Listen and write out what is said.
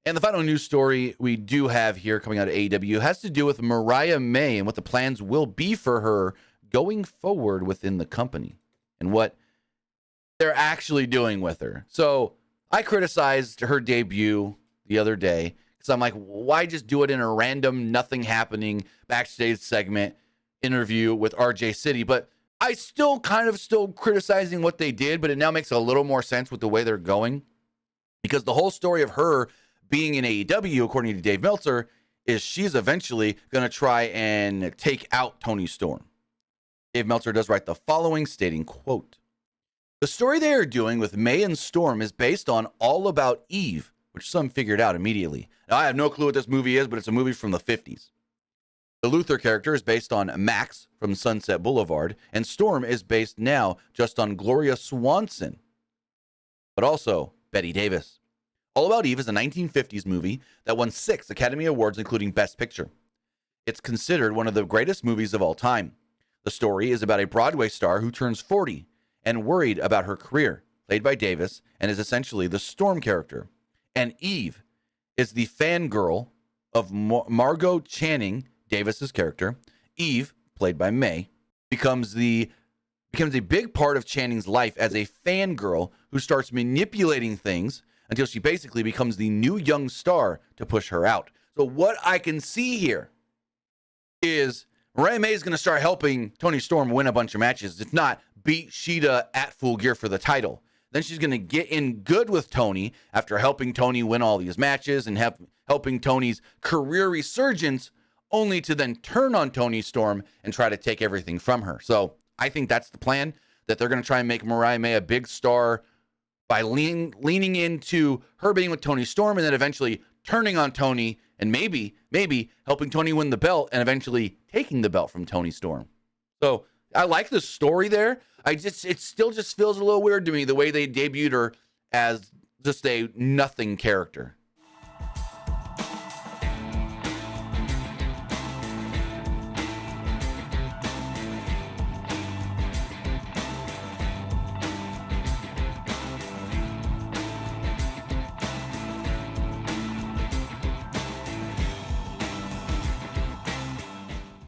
And the final news story we do have here coming out of AEW has to do with Mariah May and what the plans will be for her going forward within the company and what they're actually doing with her. So I criticized her debut the other day because I'm like, why just do it in a random, nothing happening backstage segment interview with RJ City? But I still criticizing what they did, but it now makes a little more sense with the way they're going, because the whole story of her being in AEW, according to Dave Meltzer, is she's eventually going to try and take out Toni Storm. Dave Meltzer does write the following, stating, quote, "The story they are doing with May and Storm is based on All About Eve, which some figured out immediately. Now, I have no clue what this movie is, but it's a movie from the 50s. The Luther character is based on Max from Sunset Boulevard, and Storm is based now just on Gloria Swanson, but also Betty Davis. All About Eve is a 1950s movie that won 6 Academy Awards, including Best Picture. It's considered one of the greatest movies of all time. The story is about a Broadway star who turns 40 and worried about her career, played by Davis, and is essentially the Storm character. And Eve is the fangirl of Margot Channing, Davis's character. Eve, played by May, becomes a big part of Channing's life as a fangirl who starts manipulating things until she basically becomes the new young star to push her out. So what I can see here is Mariah May is going to start helping Toni Storm win a bunch of matches, if not beat Shida at Full Gear for the title. Then she's going to get in good with Toni after helping Toni win all these matches and helping Toni's career resurgence, only to then turn on Toni Storm and try to take everything from her. So I think that's the plan, that they're going to try and make Mariah May a big star by leaning into her being with Toni Storm and then eventually turning on Toni and maybe helping Toni win the belt and eventually taking the belt from Toni Storm. So I like the story there. It still just feels a little weird to me the way they debuted her as just a nothing character.